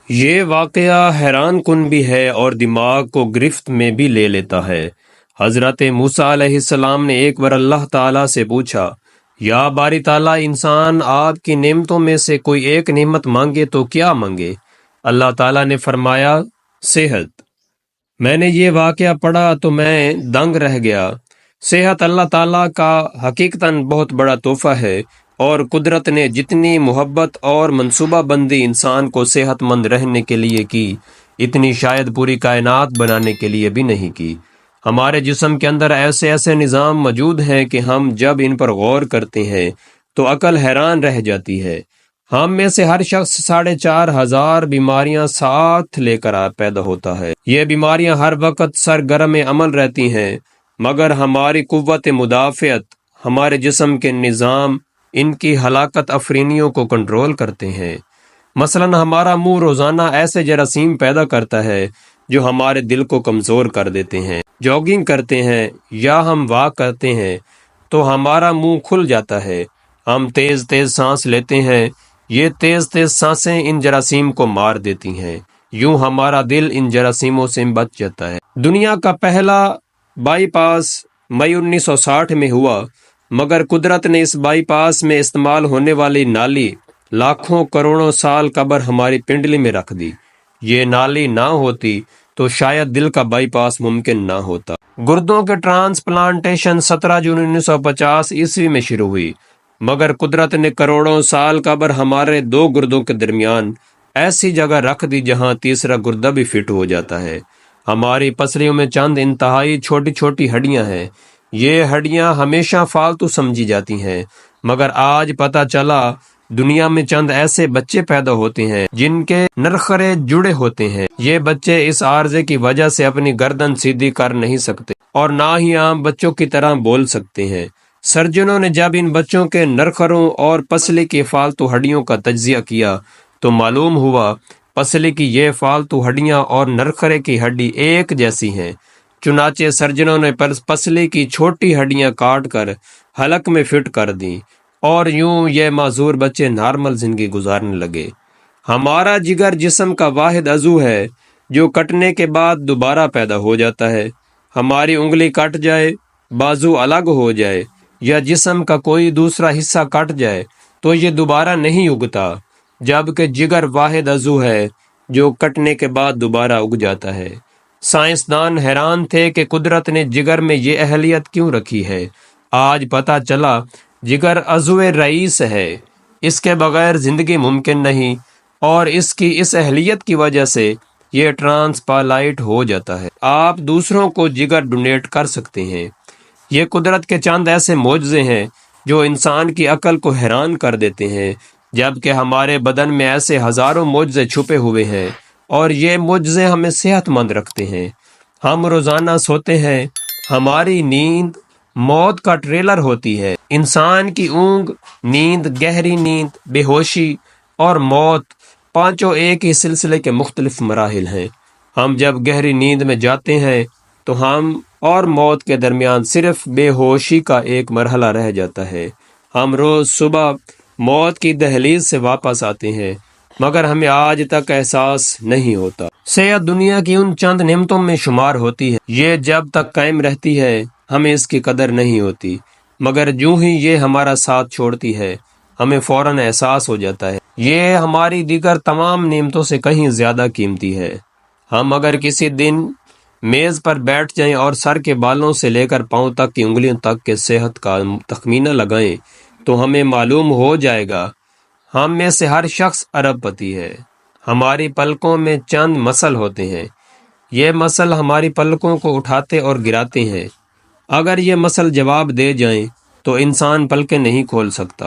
یہ واقعہ حیران کن بھی ہے اور دماغ کو گرفت میں بھی لے لیتا ہے۔ حضرت موسیٰ علیہ السلام نے ایک بار اللہ تعالیٰ سے پوچھا، یا باری تعالیٰ، انسان آپ کی نعمتوں میں سے کوئی ایک نعمت مانگے تو کیا مانگے؟ اللہ تعالیٰ نے فرمایا، صحت۔ میں نے یہ واقعہ پڑھا تو میں دنگ رہ گیا۔ صحت اللہ تعالیٰ کا حقیقتاً بہت بڑا تحفہ ہے، اور قدرت نے جتنی محبت اور منصوبہ بندی انسان کو صحت مند رہنے کے لیے کی، اتنی شاید پوری کائنات بنانے کے لیے بھی نہیں کی۔ ہمارے جسم کے اندر ایسے ایسے نظام موجود ہیں کہ ہم جب ان پر غور کرتے ہیں تو عقل حیران رہ جاتی ہے۔ ہم میں سے ہر شخص 4,500 بیماریاں ساتھ لے کر پیدا ہوتا ہے۔ یہ بیماریاں ہر وقت سرگرم عمل رہتی ہیں، مگر ہماری قوت مدافعت، ہمارے جسم کے نظام ان کی ہلاکت افرینیوں کو کنٹرول کرتے ہیں۔ مثلا ہمارا منہ روزانہ ایسے جراثیم پیدا کرتا ہے جو ہمارے دل کو کمزور کر دیتے ہیں۔ جاگنگ کرتے ہیں یا ہم واک کرتے ہیں تو ہمارا منہ کھل جاتا ہے۔ ہم تیز تیز سانس لیتے ہیں، یہ تیز تیز سانسیں ان جراثیم کو مار دیتی ہیں۔ یوں ہمارا دل ان جراثیموں سے بچ جاتا ہے۔ دنیا کا پہلا بائی پاس مئی 1960 میں ہوا، مگر قدرت نے اس بائی پاس میں استعمال ہونے والی نالی لاکھوں کروڑوں سال قبل ہماری پنڈلی میں رکھ دی۔ یہ نالی نہ ہوتی تو شاید دل کا بائی پاس ممکن نہ ہوتا۔ گردوں کے ٹرانسپلانٹیشن 17 جون 1950 عیسوی میں شروع ہوئی، مگر قدرت نے کروڑوں سال قبل ہمارے دو گردوں کے درمیان ایسی جگہ رکھ دی جہاں تیسرا گردہ بھی فٹ ہو جاتا ہے۔ ہماری پسلیوں میں چند انتہائی چھوٹی چھوٹی ہڈیاں ہیں۔ یہ ہڈیاں ہمیشہ فالتو سمجھی جاتی ہیں، مگر آج پتہ چلا دنیا میں چند ایسے بچے پیدا ہوتے ہیں جن کے نرخرے جڑے ہوتے ہیں۔ یہ بچے اس عارضے کی وجہ سے اپنی گردن سیدھی کر نہیں سکتے اور نہ ہی عام بچوں کی طرح بول سکتے ہیں۔ سرجنوں نے جب ان بچوں کے نرخروں اور پسلی کی فالتو ہڈیوں کا تجزیہ کیا تو معلوم ہوا پسلی کی یہ فالتو ہڈیاں اور نرخرے کی ہڈی ایک جیسی ہیں۔ چنانچہ سرجنوں نے پسلی کی چھوٹی ہڈیاں کاٹ کر حلق میں فٹ کر دیں، اور یوں یہ معذور بچے نارمل زندگی گزارنے لگے۔ ہمارا جگر جسم کا واحد عضو ہے جو کٹنے کے بعد دوبارہ پیدا ہو جاتا ہے۔ ہماری انگلی کٹ جائے، بازو الگ ہو جائے یا جسم کا کوئی دوسرا حصہ کٹ جائے تو یہ دوبارہ نہیں اگتا، جبکہ جگر واحد عضو ہے جو کٹنے کے بعد دوبارہ اگ جاتا ہے۔ سائنسدان حیران تھے کہ قدرت نے جگر میں یہ اہلیت کیوں رکھی ہے۔ آج پتہ چلا جگر عضو رئیس ہے، اس کے بغیر زندگی ممکن نہیں، اور اس کی اس اہلیت کی وجہ سے یہ ٹرانسپلانٹ ہو جاتا ہے۔ آپ دوسروں کو جگر ڈونیٹ کر سکتے ہیں۔ یہ قدرت کے چند ایسے معجزے ہیں جو انسان کی عقل کو حیران کر دیتے ہیں، جبکہ ہمارے بدن میں ایسے ہزاروں معجزے چھپے ہوئے ہیں، اور یہ معجزے ہمیں صحت مند رکھتے ہیں۔ ہم روزانہ سوتے ہیں، ہماری نیند موت کا ٹریلر ہوتی ہے۔ انسان کی اونگ، نیند، گہری نیند، بے ہوشی اور موت، پانچوں ایک ہی سلسلے کے مختلف مراحل ہیں۔ ہم جب گہری نیند میں جاتے ہیں تو ہم اور موت کے درمیان صرف بے ہوشی کا ایک مرحلہ رہ جاتا ہے۔ ہم روز صبح موت کی دہلیز سے واپس آتے ہیں، مگر ہمیں آج تک احساس نہیں ہوتا۔ صحت دنیا کی ان چند نعمتوں میں شمار ہوتی ہے، یہ جب تک قائم رہتی ہے ہمیں اس کی قدر نہیں ہوتی، مگر جوں ہی یہ ہمارا ساتھ چھوڑتی ہے ہمیں فوراً احساس ہو جاتا ہے یہ ہماری دیگر تمام نعمتوں سے کہیں زیادہ قیمتی ہے۔ ہم اگر کسی دن میز پر بیٹھ جائیں اور سر کے بالوں سے لے کر پاؤں تک کی انگلیوں تک کے صحت کا تخمینہ لگائیں تو ہمیں معلوم ہو جائے گا ہم میں سے ہر شخص ارب پتی ہے۔ ہماری پلکوں میں چند مسل ہوتے ہیں، یہ مسل ہماری پلکوں کو اٹھاتے اور گراتے ہیں۔ اگر یہ مسل جواب دے جائیں تو انسان پلکیں نہیں کھول سکتا۔